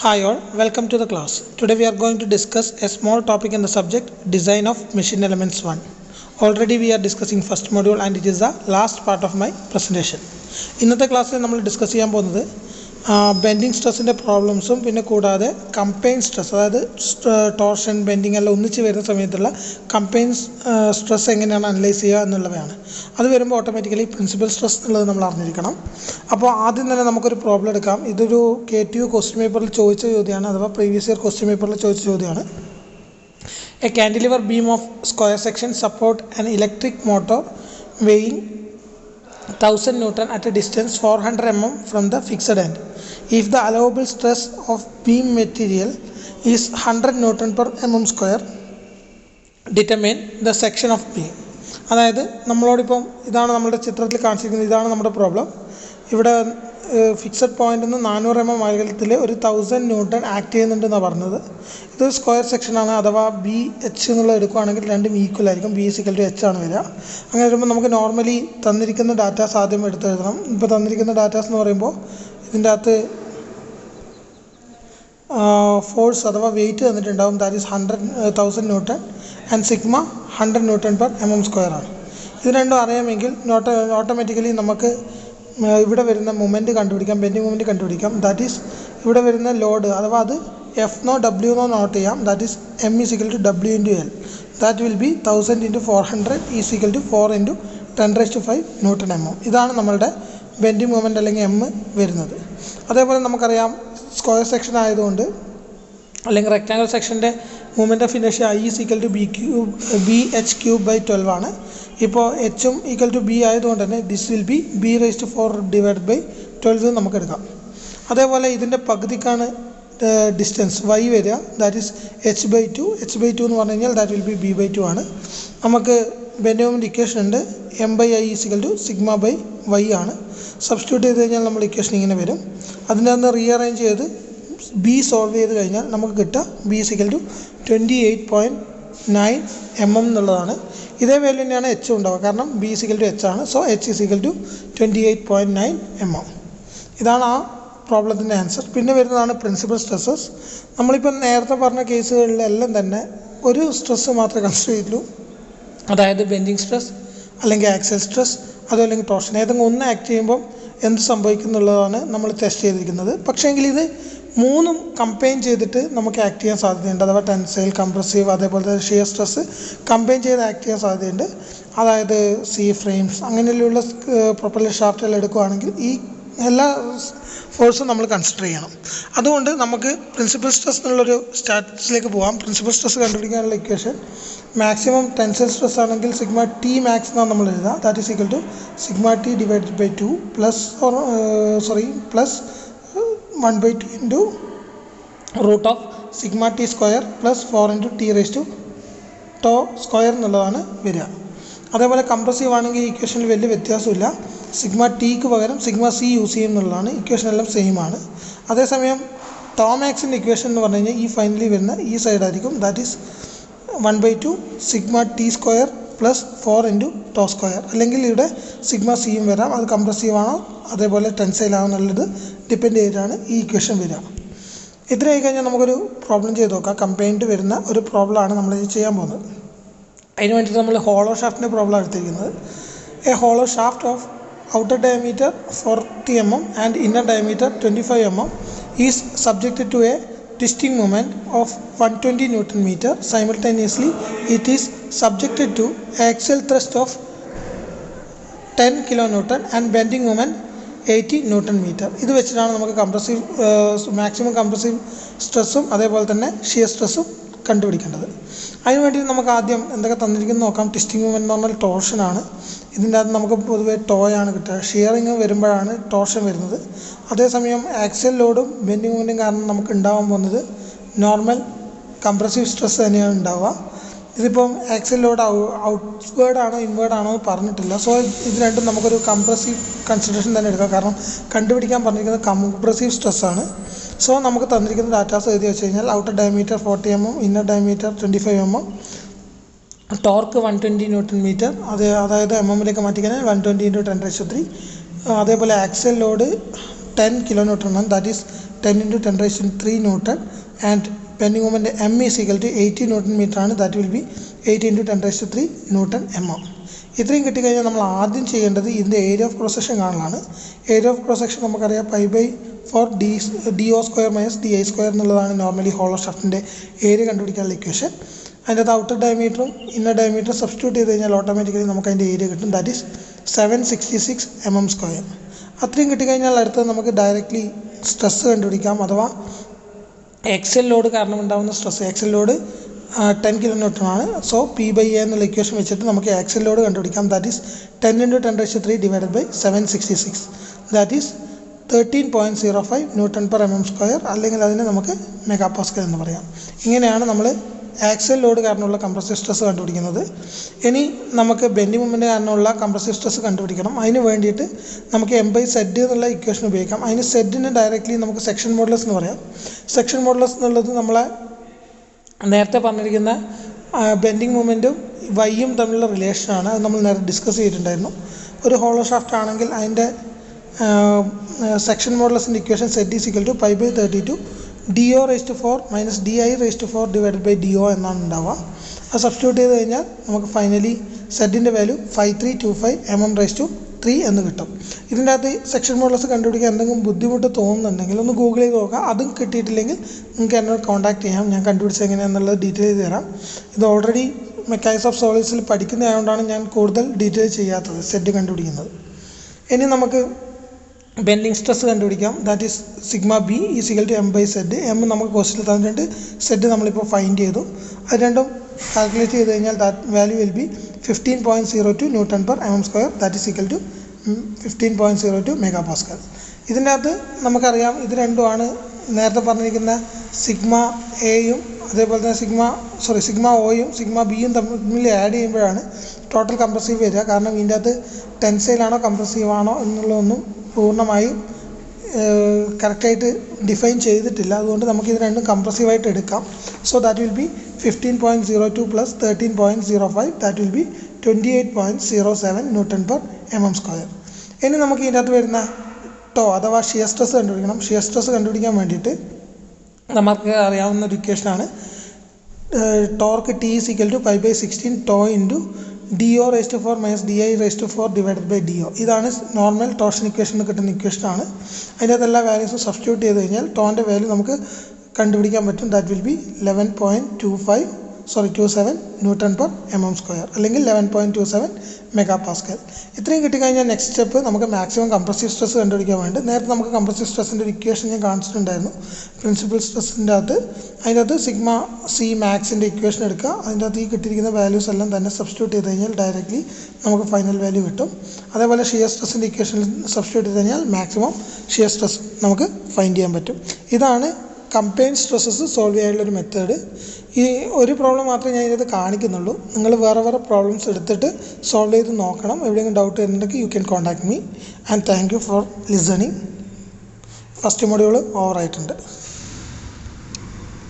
Hi all, welcome to the class. Today we are going to discuss a small topic in the subject Design of Machine Elements 1. Already we are discussing first module and it is the last part of my presentation. ഇന്നത്തെ ക്ലാസ്സിൽ നമ്മൾ discuss ചെയ്യാൻ പോകുന്നത് bending സ്ട്രെസ്സിൻ്റെ പ്രോബ്ലംസും പിന്നെ കൂടാതെ combine stress അതായത് torsion bending എല്ലാം ഒന്നിച്ച് വരുന്ന സമയത്തുള്ള കമ്പൈൻ സ്ട്രെസ് എങ്ങനെയാണ് അനലൈസ് ചെയ്യുക എന്നുള്ളവയാണ്. അത് വരുമ്പോൾ ഓട്ടോമാറ്റിക്കലി പ്രിൻസിപ്പൽ സ്ട്രെസ് എന്നുള്ളത് നമ്മൾ അറിഞ്ഞിരിക്കണം. അപ്പോൾ ആദ്യം തന്നെ നമുക്കൊരു പ്രോബ്ലം എടുക്കാം. ഇതൊരു KTU ക്വസ്റ്റ്യൻ പേപ്പറിൽ ചോദിച്ച ചോദ്യമാണ്, അഥവാ പ്രീവിയസ് ഇയർ ക്വസ്റ്റ്യൻ പേപ്പറിൽ ചോദിച്ച ചോദ്യമാണ്. A cantilever beam of square section support an electric motor weighing 1000 Newton at a distance 400 mm from the fixed end. If the allowable stress of beam material is 100 Newton per mm square, determine the section of beam. അതായത് നമ്മളോടിപ്പം ഇതാണ് നമ്മുടെ ചിത്രത്തിൽ കാണിച്ചിരിക്കുന്നത്, ഇതാണ് നമ്മുടെ problem. ഇവിടെ fixed പോയിൻ്റിൽ നിന്ന് 400 mm അകലത്തിൽ ഒരു 1000 ന്യൂട്ടൺ ആക്ട് ചെയ്യുന്നുണ്ടെന്നാണ് പറഞ്ഞത്. ഇതൊരു സ്ക്വയർ സെക്ഷനാണ്, അഥവാ BH എന്നുള്ളത് എടുക്കുകയാണെങ്കിൽ രണ്ടും ഈക്വൽ ആയിരിക്കും. B = H ആണ് വരിക. അങ്ങനെ വരുമ്പോൾ നമുക്ക് നോർമലി തന്നിരിക്കുന്ന ഡാറ്റാസ് ആദ്യം എടുത്തെഴുതണം. ഇപ്പോൾ തന്നിരിക്കുന്ന ഡാറ്റാസ് എന്ന് പറയുമ്പോൾ ഇതിൻ്റെ അകത്ത് ഫോഴ്സ് അഥവാ വെയിറ്റ് തന്നിട്ടുണ്ടാവും, that is 1000 newton and sigma 100 newton per mm square ആണ്. ഇത് രണ്ടും അറിയാമെങ്കിൽ ഓട്ടോമാറ്റിക്കലി നമുക്ക് ഇവിടെ വരുന്ന മൊമെൻറ്റ് കണ്ടുപിടിക്കാം, ബെൻഡിങ് മൊമെൻറ്റ് കണ്ടുപിടിക്കാം. ദാറ്റ് ഈസ് ഇവിടെ വരുന്ന ലോഡ് അഥവാ അത് F നോ W നോ നോട്ട് ചെയ്യാം. That is M = W × L. That will be 1000 × 400 = 4 × 10⁵ newton mm. ഇതാണ് നമ്മളുടെ ബെൻഡിങ് മൊമെൻറ്റ് അല്ലെങ്കിൽ M വരുന്നത്. അതേപോലെ നമുക്കറിയാം സ്ക്വയർ സെക്ഷൻ ആയതുകൊണ്ട് അല്ലെങ്കിൽ റെക്റ്റാങ്കിൾ സെക്ഷൻ്റെ movement of inertia I BH³/12 ആണ്. ഇപ്പോൾ H = B ആയതുകൊണ്ട് തന്നെ ദിസ് വിൽ ബി B⁴/12 നമുക്ക് എടുക്കാം. അതേപോലെ ഇതിൻ്റെ പകുതിക്കാണ് ഡിസ്റ്റൻസ് y വരിക, ദാറ്റ് ഈസ് H/2. H/2 എന്ന് പറഞ്ഞു കഴിഞ്ഞാൽ ദാറ്റ് വിൽ ബി B/2 ആണ്. നമുക്ക് ബെൻഡിങ് മൊമെൻറ്റ് ഇക്വേഷൻ ഉണ്ട്, M/I = σ/y ആണ്. സബ്സ്റ്റിറ്റ്യൂട്ട് ചെയ്ത് കഴിഞ്ഞാൽ നമ്മൾ ഇക്വേഷൻ ഇങ്ങനെ വരും. അതിൻ്റെ അന്ന് റീഅറേഞ്ച് ചെയ്ത് B സോൾവ് ചെയ്ത് കഴിഞ്ഞാൽ നമുക്ക് കിട്ടുക B = 28.9 mm എന്നുള്ളതാണ്. ഇതേ വാല്യൂ തന്നെയാണ് H ഉണ്ടാവുക, കാരണം B = H ആണ്. So H = 28.9 mm. ഇതാണ് ആ പ്രോബ്ലത്തിൻ്റെ ആൻസർ. പിന്നെ വരുന്നതാണ് പ്രിൻസിപ്പൽ സ്ട്രെസ്സസ്. നമ്മളിപ്പോൾ നേരത്തെ പറഞ്ഞ കേസുകളിലെല്ലാം തന്നെ ഒരു സ്ട്രെസ്സ് മാത്രമേ കൺസിഡർ ചെയ്തുള്ളൂ, അതായത് ബെൻഡിങ് സ്ട്രെസ് അല്ലെങ്കിൽ ആക്സിയൽ സ്ട്രെസ് അതല്ലെങ്കിൽ ടോർഷൻ. ഏതെങ്കിലും ഒന്ന് ആക്ട് ചെയ്യുമ്പോൾ എന്ത് സംഭവിക്കുന്നുള്ളതാണ് നമ്മൾ ടെസ്റ്റ് ചെയ്തിരിക്കുന്നത്. പക്ഷേങ്കിൽ ഇത് മൂന്നും കമ്പൈൻ ചെയ്തിട്ട് നമുക്ക് ആക്ട് ചെയ്യാൻ സാധ്യതയുണ്ട്, അഥവാ ടെൻസൈൽ, കംപ്രസീവ്, അതേപോലെ ഷിയർ സ്ട്രെസ് കമ്പൈൻ ചെയ്ത് ആക്ട് ചെയ്യാൻ സാധ്യതയുണ്ട്. അതായത് ഫ്രെയിംസ് അങ്ങനെയുള്ള പ്രൊപ്പല്ലർ ഷാഫ്റ്റുകൾ എടുക്കുകയാണെങ്കിൽ ഈ എല്ലാ ഫോഴ്സും നമ്മൾ കൺസിഡർ ചെയ്യണം. അതുകൊണ്ട് നമുക്ക് പ്രിൻസിപ്പൽ സ്ട്രെസ് എന്നുള്ളൊരു സ്റ്റാറ്റസിലേക്ക് പോകാം. പ്രിൻസിപ്പൽ സ്ട്രെസ് കണ്ടുപിടിക്കാനുള്ള ഇക്വേഷൻ മാക്സിമം ടെൻസൈൽ സ്ട്രെസ് ആണെങ്കിൽ σT max എന്നാണ് നമ്മൾ എഴുതുക. That is = σT / 2 plus 1/2 × √σT² plus 4 × T⁻² എന്നുള്ളതാണ് വരിക. അതേപോലെ കംപ്രസീവ് ആണെങ്കിൽ ഈ ഇക്വേഷനിൽ വലിയ വ്യത്യാസമില്ല, σTക്ക് പകരം σC യൂസ് ചെയ്യും എന്നുള്ളതാണ്. ഇക്വേഷൻ എല്ലാം സെയിം ആണ്. അതേസമയം ടോമാക്സിൻ്റെ ഇക്വേഷൻ എന്ന് പറഞ്ഞു കഴിഞ്ഞാൽ ഈ ഫൈനലി വരുന്ന ഈ സൈഡായിരിക്കും, that is 1/2 σT² plus 4 × T². അല്ലെങ്കിൽ ഇവിടെ σCയും വരാം, അത് കംപ്രസീവ് ആണോ അതേപോലെ ടെൻസൈൽ ആണോ എന്നുള്ളത് ഡിപ്പെൻഡ് ചെയ്തിട്ടാണ് ഈ ഇക്വേഷൻ വരിക. ഇത്രയായി കഴിഞ്ഞാൽ നമുക്കൊരു പ്രോബ്ലം ചെയ്ത് നോക്കാം. കമ്പൈൻഡ് വരുന്ന ഒരു പ്രോബ്ലമാണ് നമ്മൾ ചെയ്യാൻ പോകുന്നത്. അതിന് വേണ്ടിയിട്ട് നമ്മൾ ഹോളോ ഷാഫ്റ്റിൻ്റെ പ്രോബ്ലം എടുത്തിരിക്കുന്നത്. A hollow shaft of outer diameter 40 mm and inner diameter 25 mm is subjected to a twisting moment of 120 Newton meter. Simultaneously, it is subjected to axial thrust of 10 kilonewton and bending moment 80 Newton meter. ഇത് വെച്ചിട്ടാണ് നമുക്ക് maximum compressive സ്ട്രെസ്സും അതേപോലെ തന്നെ shear സ്ട്രെസ്സും കണ്ടുപിടിക്കേണ്ടത്. അതിന് വേണ്ടി നമുക്ക് ആദ്യം എന്തൊക്കെ തന്നിരിക്കുന്നത് നോക്കാം. ട്വിസ്റ്റിംഗ് മൂവ്മെൻറ്റ് എന്ന് പറഞ്ഞാൽ ടോർഷനാണ്. ഇതിൻ്റെ അകത്ത് നമുക്ക് പൊതുവെ ടോയാണ് കിട്ടുക. ഷിയറിങ് വരുമ്പോഴാണ് ടോർഷൻ വരുന്നത്. അതേസമയം ആക്സിയൽ ലോഡും ബെൻഡിങ് മൂവ്മെൻറ്റും കാരണം നമുക്ക് ഉണ്ടാകാൻ പോകുന്നത് നോർമൽ കംപ്രസീവ് സ്ട്രെസ് തന്നെയാണ് ഉണ്ടാവുക. ഇതിപ്പം ആക്സിയൽ ലോഡ് ഔട്ട്വേർഡ് ആണോ ഇൻവേർഡ് ആണോ പറഞ്ഞിട്ടില്ല. സോ ഇത് രണ്ടും നമുക്കൊരു കംപ്രസീവ് കൺസിഡറേഷൻ തന്നെ എടുക്കാം, കാരണം കണ്ടുപിടിക്കാൻ പറഞ്ഞിരിക്കുന്നത് കംപ്രസീവ് സ്ട്രെസ്സാണ്. സോ നമുക്ക് തന്നിരിക്കുന്ന ഡാറ്റാസ് എഴുതി വെച്ച് കഴിഞ്ഞാൽ outer diameter 40 mm, inner diameter 25 mm, torque 120 Newton meter, അതായത് MM ലേക്ക് മാറ്റിക്കഴിഞ്ഞാൽ 120 × 10⁻³ അതേപോലെ axial load 10 kilonewton and that is 10 into 10 raised to 3 Newton, and bending moment M is equal to 80 Newton meter ആണ്, that will be 80 into 10 raised to 3 Newton mm. ഇത്രയും കിട്ടിക്കഴിഞ്ഞാൽ നമ്മൾ ആദ്യം ചെയ്യേണ്ടത് ഇതിൻ്റെ area of cross section കാണലാണ്. Area of cross section നമുക്കറിയാം π/4 DO square minus DI square എന്നുള്ളതാണ് നോർമലി ഹോളോ ഷാഫ്റ്റിൻ്റെ ഏരിയ കണ്ടുപിടിക്കാനുള്ള ഇക്വേഷൻ. അതിൻ്റെ അത് ഔട്ടർ ഡയമീറ്ററും ഇന്നർ ഡയമീറ്ററും സബ്സ്റ്റിറ്റ്യൂട്ട് ചെയ്ത് കഴിഞ്ഞാൽ ഓട്ടോമാറ്റിക്കലി നമുക്ക് അതിൻ്റെ ഏരിയ കിട്ടും, ദാറ്റ് ഈസ് 766 mm സ്ക്വയർ. അത്രയും കിട്ടിക്കഴിഞ്ഞാൽ അടുത്തത് നമുക്ക് ഡയറക്റ്റ്ലി സ്ട്രെസ് കണ്ടുപിടിക്കാം, അഥവാ എക്സൽ ലോഡ് കാരണം ഉണ്ടാകുന്ന സ്ട്രെസ്. എക്സൽ ലോഡ് 10 kilonewton ആണ്. സോ P/A എന്നുള്ള ഇക്വേഷൻ വെച്ചിട്ട് നമുക്ക് ആക്സൽ ലോഡ് കണ്ടുപിടിക്കാം, that is 10 into 10 raised to 3 divided by 766, that is 13.05 Newton/mm square, അല്ലെങ്കിൽ അതിനെ നമുക്ക് മെഗാ പാസ്കൽ എന്ന് പറയാം. ഇങ്ങനെയാണ് നമ്മൾ ആക്സൽ ലോഡ് കാരണമുള്ള കംപ്രസീവ് സ്ട്രെസ് കണ്ടുപിടിക്കുന്നത്. ഇനി നമുക്ക് ബെൻഡിങ് മൊമെൻറ്റ് കാരണമുള്ള കംപ്രസീവ് സ്ട്രെസ് കണ്ടുപിടിക്കണം. അതിന് വേണ്ടിയിട്ട് നമുക്ക് M/Z എന്നുള്ള ഇക്വേഷൻ ഉപയോഗിക്കാം. അതിന് സെഡിന് ഡയറക്റ്റ്ലി നമുക്ക് സെക്ഷൻ മോഡുലസ് എന്ന് പറയാം. സെക്ഷൻ മോഡുലസ് എന്നുള്ളത് നമ്മളെ നേരത്തെ പറഞ്ഞിരിക്കുന്ന ബെൻഡിങ് മൊമെൻറ്റും വൈയും തമ്മിലുള്ള റിലേഷനാണ്. അത് നമ്മൾ നേരത്തെ ഡിസ്കസ് ചെയ്തിട്ടുണ്ടായിരുന്നു. ഒരു ഹോളോ ഷാഫ്റ്റ് ആണെങ്കിൽ അതിൻ്റെ സെക്ഷൻ മോഡുലസിൻ്റെ equation Z is equal to π/32 DO raised to 4 minus DI raised to 4 divided by DO എന്നാണ് ഉണ്ടാവുക. അത് സബ്സ്റ്റിറ്റ്യൂട്ട് ചെയ്ത് കഴിഞ്ഞാൽ നമുക്ക് finally സെഡിൻ്റെ value 5325 mm raised to 3 എന്ന് കിട്ടും. ഇതിൻ്റെ അകത്ത് സെക്ഷൻ മോഡുലസ് കണ്ടുപിടിക്കാൻ എന്തെങ്കിലും ബുദ്ധിമുട്ട് തോന്നുന്നുണ്ടെങ്കിൽ ഒന്ന് ഗൂഗിൾ ചെയ്ത് നോക്കാം. അതും കിട്ടിയിട്ടില്ലെങ്കിൽ നിങ്ങൾക്ക് എന്നോട് കോൺടാക്ട് ചെയ്യാം, ഞാൻ കണ്ടുപിടിച്ചത് എങ്ങനെയാണെന്നുള്ളത് ഡീറ്റെയിൽ ചെയ്ത് തരാം. ഇത് ഓൾറെഡി മെക്കാനിക്സ് ഓഫ് സോളിഡ്സിൽ പഠിക്കുന്നതായതുകൊണ്ടാണ് ഞാൻ കൂടുതൽ ഡീറ്റെയിൽ ചെയ്യാത്തത് സെഡ് കണ്ടുപിടിക്കുന്നത്. ഇനി നമുക്ക് ബെൻഡിങ് സ്ട്രെസ് കണ്ടുപിടിക്കാം, that is σB is equal to M/Z. M നമുക്ക് ക്വസ്റ്റ്യനിൽ തന്നിട്ടുണ്ട്, സെഡ് നമ്മളിപ്പോൾ ഫൈൻഡ് ചെയ്തു. അത് രണ്ടും കാൽക്കുലേറ്റ് ചെയ്ത് കഴിഞ്ഞാൽ that value will be 15.02 Newton/mm square, that is equal to 15.02 mega pascal. ഇതിൻ്റെ അകത്ത് നമുക്കറിയാം ഇത് രണ്ടുമാണ് നേരത്തെ പറഞ്ഞിരിക്കുന്ന σAയും അതേപോലെ തന്നെ σOയും σBയും തമ്മിൽ ആഡ് ചെയ്യുമ്പോഴാണ് ടോട്ടൽ കംപ്രസീവ് വരിക. കാരണം ഇതിൻ്റെ അകത്ത് ടെൻസൈലാണോ കംപ്രസീവ് ആണോ എന്നുള്ളതൊന്നും പൂർണ്ണമായും കറക്റ്റായിട്ട് ഡിഫൈൻ ചെയ്തിട്ടില്ല. അതുകൊണ്ട് നമുക്കിത് രണ്ടും കംപ്രസീവായിട്ട് എടുക്കാം. So that will be 15.02 plus 13.05, that will B 28.07 Newton/mm square. ഇനി നമുക്ക് ഇതിൻ്റെ അകത്ത് വരുന്ന അഥവാ ഷിയർ സ്ട്രെസ് കണ്ടുപിടിക്കണം. ഷിയർ സ്ട്രെസ് കണ്ടുപിടിക്കാൻ വേണ്ടിയിട്ട് നമുക്ക് അറിയാവുന്ന ഒരു ഇക്വേഷനാണ് torque T is equal to π/16 τ into DO raised to 4 minus DI raised to 4 divided by DO. ഇതാണ് നോർമൽ ടോർഷൻ ഇക്വേഷൻ കിട്ടുന്ന ഇക്വേഷനാണ്. അതിൻ്റെ അകത്ത് എല്ലാ വാല്യൂസും സബ്സ്റ്റിറ്റ്യൂട്ട് ചെയ്ത് കഴിഞ്ഞാൽ ടോൻ്റെ വാല്യൂ നമുക്ക് കണ്ടുപിടിക്കാൻ പറ്റും, that will B 11.27 Newton/mm square, അല്ലെങ്കിൽ 11.27 മെഗാ പാസ്കൽ. ഇത്രയും കിട്ടിക്കഴിഞ്ഞാൽ നെക്സ്റ്റ് സ്റ്റെപ്പ് നമുക്ക് മാക്സിമം കംപ്രസീവ് സ്ട്രെസ് കണ്ടുപിടിക്കാൻ വേണ്ടി നേരത്തെ നമുക്ക് കംപ്രസീവ് സ്ട്രെസ്സിൻ്റെ ഒരു ഇക്വേഷൻ ഞാൻ കാണിച്ചിട്ടുണ്ടായിരുന്നു പ്രിൻസിപ്പൽ സ്ട്രെസ്സിൻ്റെ അകത്ത്. അതിൻ്റെ അകത്ത് σC മാക്സിൻ്റെ ഇക്വേഷൻ എടുക്കുക. അതിൻ്റെ അകത്ത് ഈ കിട്ടിയിരിക്കുന്ന വാല്യൂസ് എല്ലാം തന്നെ സബ്സ്റ്റിറ്റ്യൂട്ട് ചെയ്ത് കഴിഞ്ഞാൽ ഡയറക്റ്റ്ലി നമുക്ക് ഫൈനൽ വാല്യൂ കിട്ടും. അതേപോലെ ഷിയർ സ്ട്രെസ്സിൻ്റെ ഇക്വേഷനിൽ സബ്സ്റ്റിറ്റ്യൂട്ട് ചെയ്ത് കഴിഞ്ഞാൽ മാക്സിമം ഷിയർ സ്ട്രെസ് നമുക്ക് ഫൈൻഡ് ചെയ്യാൻ പറ്റും. ഇതാണ് കമ്പൈൻഡ് സ്ട്രെസ്സസ് സോൾവ് ചെയ്യാനുള്ളൊരു മെത്തേഡ്. ഈ ഒരു പ്രോബ്ലം മാത്രമേ ഞാൻ ഇതിനകത്ത് കാണിക്കുന്നുള്ളൂ. നിങ്ങൾ വേറെ പ്രോബ്ലംസ് എടുത്തിട്ട് സോൾവ് ചെയ്ത് നോക്കണം. എവിടെയെങ്കിലും ഡൗട്ട് വരുന്നുണ്ടെങ്കിൽ you can contact me. And thank you for listening. First module ഓവറായിട്ടുണ്ട്.